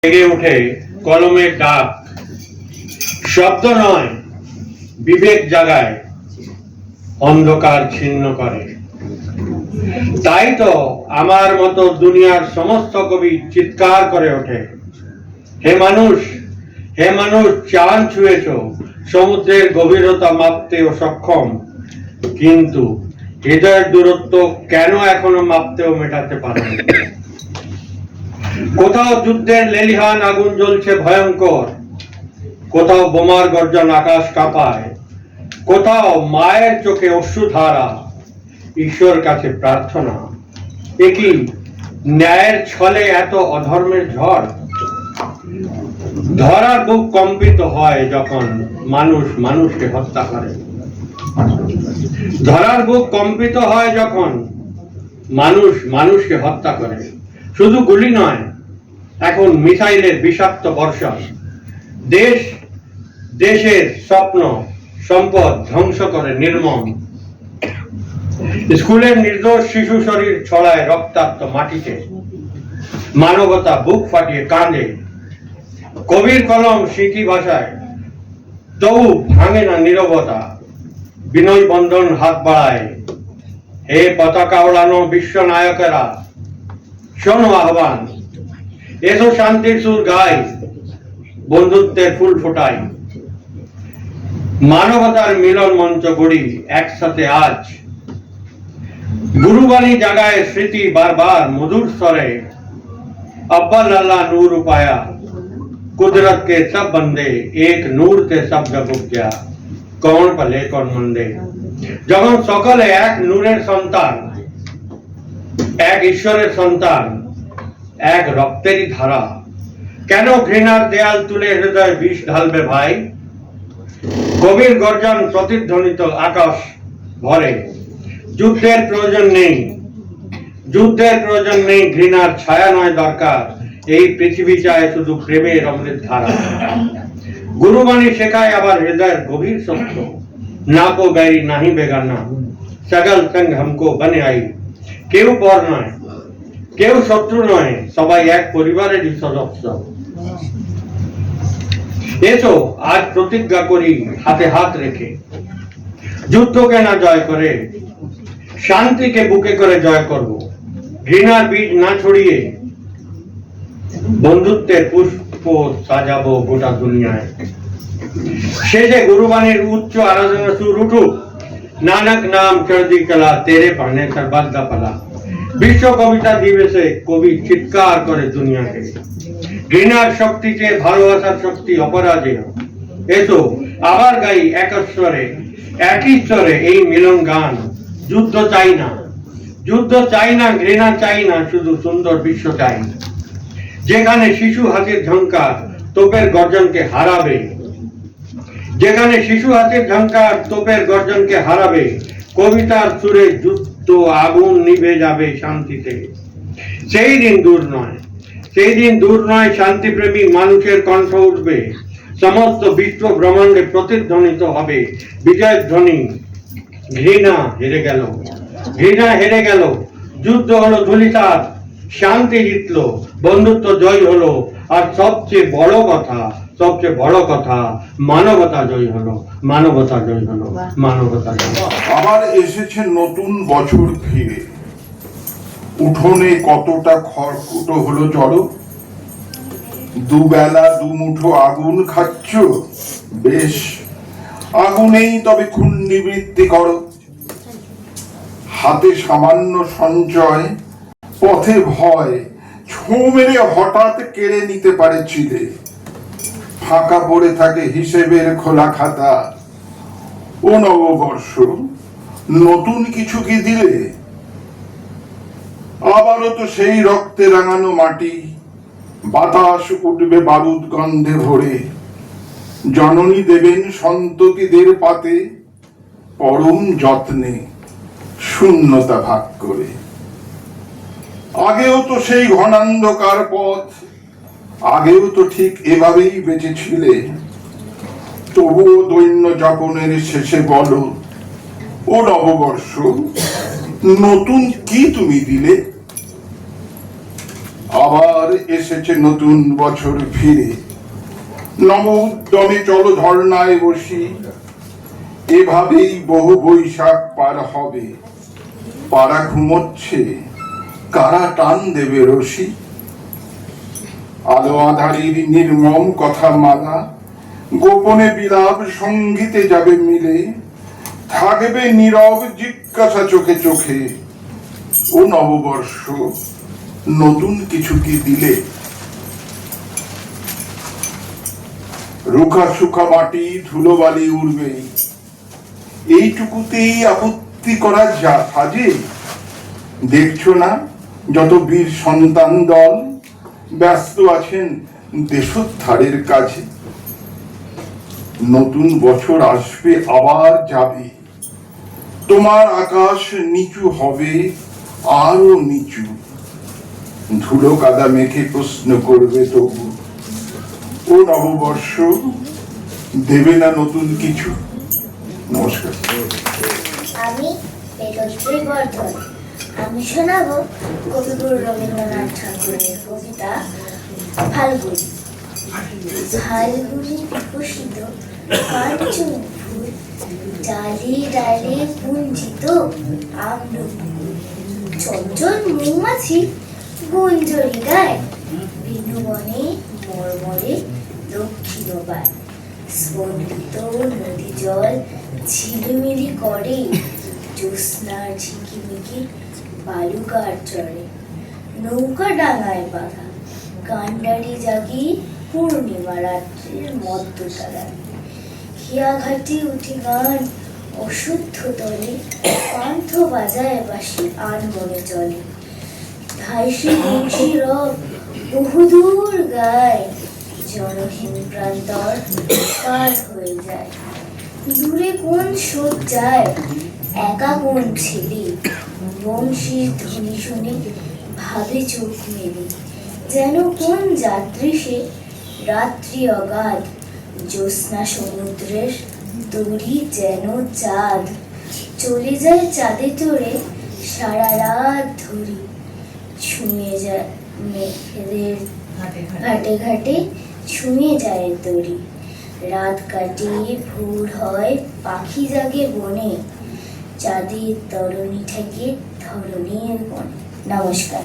জেগে উঠে কলমের ডাক, শব্দ নয় বিবেক জাগায়, অন্ধকার ছিন্ন করে। তাই তো আমার মতো দুনিয়ার সমস্ত কবি চিৎকার করে ওঠে, হে মানুষ, হে মানুষ, চাঁদ ছুঁয়েছ, সমুদ্রের গভীরতা মাপতেও সক্ষম, কিন্তু হৃদয়ের দূরত্ব কেন এখনো মাপতেও মেটাতে পারো? কোথাও যুদ্ধের লেলিহান আগুন জ্বলছে ভয়ঙ্কর, কোথাও বোমার গর্জন আকাশ কাঁপায়, কোথাও মায়ের চোখে অশ্রুধারা, ঈশ্বর কাছে প্রার্থনা। একই ন্যায়ের ছলে এত অধর্মের ঝড়। ধরার বুক কম্পিত হয় যখন মানুষ মানুষকে হত্যা করে। ধরার বুক কম্পিত হয় যখন মানুষ মানুষকে হত্যা করে। শুধু গুলি নয়, এখন মিসাইলের বিষাক্ত বর্ষা দেশ দেশের স্বপ্ন সম্পদ ধ্বংস করে নির্মম। স্কুলের নির্দোষ শিশু শরীর ছড়ায় রক্তাক্ত মাটিতে, মানবতা বুক ফাটিয়ে কাঁদে। কবির কলম স্মৃতি ভাষায়, তবু ভাঙে না নীরবতা। বিনয় বন্ধন হাত বাড়ায়, হে পতাকা ওড়ানো বিশ্ব নায়কেরা, শোনো আহ্বান, এসো শান্তির সুর গাই, বন্ধুত্বের ফুল ফোটাই। মানবতার মিলন মঞ্চ গড়ি একসাথে আজ। গুরুবাণী জাগায় স্মৃতি বারবার মধুর স্বরে, अव्वल अल्लाह नूर पाया, कुदरत के सब बंदे एक नूर से सब जग उपजा, कौन भले कौन मंदे। যখন সকলে এক নূরের সন্তান, এক ঈশ্বরের সন্তান, এক রক্তেরই ধারা, কেন ঘৃণার দেয়াল তুলে হৃদয় বিষ ঢালবে ভাই? কবির গর্জন প্রতিধ্বনিত আকাশ ভরে, যুদ্ধের প্রয়োজন নেই, যুদ্ধের প্রয়োজন নেই, ঘৃণার ছায়া নয় দরকার, এই পৃথিবী চায় শুধু প্রেমের অমৃত ধারা। গুরুবাণী শেখায় আবার হৃদয়ের গভীর সত্য, না কো बैरी नहीं बेगाना, सगल संग हमको बने आई। কেউ পর নয়, কেউ শত্রু নয়, সবাই এক পরিবারেরই সদস্য। এসো আজ প্রতিজ্ঞা করি হাতে হাত রেখে, যুদ্ধকে না জয় করে শান্তিকে বুকে করে জয় করব। ঘৃণার বীজ না ছড়িয়ে বন্ধুত্বের পুষ্প সাজাবো গোটা দুনিয়ায়। শেষে গুরুবাণীর উচ্চ আরাধনা সুর উঠুক, নানক নাম চর্দি কলা, তেরে পানে সর্বাদা পালা। বিশ্ব কবিতা দিবসে কবি চিৎকার করে দুনিয়াকে, ঘৃণার শক্তিতে ভালোবাসার শক্তি অপরাজেয়। এসো আবার গাই একস্বরে, একই স্তরে এই মিলন গান। যুদ্ধ চাই না, যুদ্ধ চাই না, ঘৃণা চাই না, শুধু সুন্দর বিশ্ব চাই, যেখানে শিশু হাতের ঝংকার তোপের গর্জনকে হারাবে, যেখানে শিশু হাতের ঝংকার তোপের গর্জনকে হারাবে। কবিতার সুরে যুদ্ধ আগুন নিভে যাবে শান্তিতে। সেই দিন দূর নয়, সেই দিন দূর নয়, শান্তিপ্রেমী মানুষের কণ্ঠ উঠবে, সমস্ত বিশ্ব ব্রহ্মাণ্ডে প্রতিধ্বনিত হবে বিজয়ের ধ্বনি। ঘৃণা হেরে গেল, ঘৃণা হেরে গেল, যুদ্ধ হলো ধূলিসাৎ, শান্তি জিতলো, বন্ধুত্ব জয় হলো, আর সবচেয়ে বড় কথা, সবচেয়ে বড় কথা, মানবতা জয় হলো, মানবতা জয় হলো, মানবতা জয় হলো। আবার এসেছে নতুন বছর ফিরে, উঠোনে কতটা খড়কুটো হলো জড়ো, দুবেলা দুমুঠো আগুন খাচ্ছ, বেশ, আগুনেই তবে খুন নিবৃত্তি করো। হাতে সামান্য সঞ্চয়, পথে ভয়, ছোঁ মেরে হঠাৎ কেড়ে নিতে পারে চিলে। ফাঁকা পড়ে থাকে হিসেবের খোলা খাতা। ও নববর্ষ, নতুন কিছু কি দিলে? আবারও তো সেই রক্তে রাঙানো মাটি, বাতাস উঠবে বারুদ গন্ধে ভরে। জননী দেবেন সন্ততিদের পাতে, পরম যত্নে শূন্যতা ভাগ করে। আগেও তো সেই ঘনান্ধকার পথ, আগেও তো ঠিক এভাবেই বেঁচেছিলে। তবুও দৈন্য যাপনের শেষে বলো, ও নববর্ষ, নতুন কি তুমি দিলে? আবার এসেছে নতুন বছর ফিরে। নব উদ্যমে চলো ঝর্ণায় বসি, এভাবেই বহু বৈশাখ পার হবে। পাড়া ঘুমোচ্ছে, কারা টান দেবে রশি? আলো আধারির নির্মম কথা মালা গোপনে বিলাপ সঙ্গীতে যাবে মিলে। থাকবে নীরব জিজ্ঞাসা চোখে চোখে, ও নববর্ষ নতুন কিছু কি দিলে? রুখা সুখা মাটি ধুলোবালি উড়বে, এইটুকুতেই আপত্তি করা যা সাজে? দেখছো না যত বীর সন্তান দল ব্যস্ত আছেন দেশোদ্ধারের কাজে। নতুন বছর আসবে আবার যাবে, তোমার আকাশ নিচু হবে আরো নিচু। ধুলো কাদা মেখে প্রশ্ন করবে তবু, ও নববর্ষ দেবে না নতুন কিছু? নমস্কার। আমি বেদশ্রী বর্ধন। আমি শোনাবো কবিগুরু রবীন্দ্রনাথ ঠাকুরের কবিতা ফাল্গুনি। ফাল্গুনি বিকশিত কাঞ্চন ফুল, ডালে ডালে কুঞ্চিত আম্রকুল। চঞ্চল মৌমাছি গুঞ্জরি গায়, বিনুবনে মর্মরে দক্ষিণবান। স্পন্দিত নদী জল ঝিলিমিলি করে, জ্যোৎস্নার ঝিকিমিকি বালুকার চরে। নৌকা ডাঙায় বাঁধা কান্ডারি জাগি পূর্ণিমা রাত্রির মধ্যতারায়। হিয়াঘাটি উঠি গান অশুদ্ধ তলে, পান্থ বাজায় বাসি আন মনে চলে। ধাইসি বংশী রব বহুদূর গায়, জনহীন প্রান্তর পার হয়ে যায়। দূরে কোন স্রোত যায়, একা কোন ছেলে, বংশীর ধ্বনি শুনে ভাবে চোখ মেলে। যেন কোন যাত্রী সে, রাত্রি অগাধ, জ্যোৎস্না সমুদ্রের তরি যেন চাঁদ। চলে যায় চাঁদে চড়ে সারা রাত ধরি, ছুঁয়ে যায় মেঘেদের ঘাটে ঘাটে, ছুঁয়ে যায় তরি। রাত কাটিয়ে ভোর হয়, পাখি জাগে বনে, চাঁদের তরণী ঠেকে ধরণীর বনে। নমস্কার।